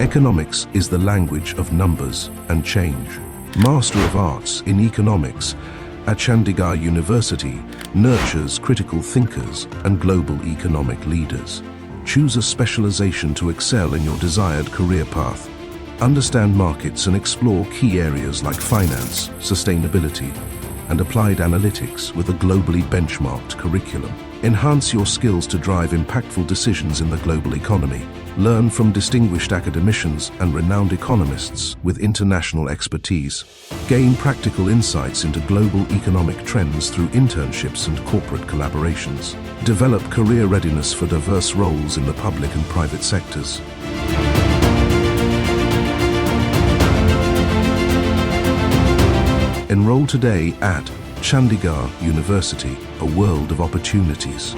Economics is the language of numbers and change. Master of Arts in Economics at Chandigarh University nurtures critical thinkers and global economic leaders. Choose a specialization to excel in your desired career path. Understand markets and explore key areas like finance, sustainability, and applied analytics with a globally benchmarked curriculum. Enhance your skills to drive impactful decisions in the global economy. Learn from distinguished academicians and renowned economists with international expertise. Gain practical insights into global economic trends through internships and corporate collaborations. Develop career readiness for diverse roles in the public and private sectors. Enroll today at Chandigarh University, a world of opportunities.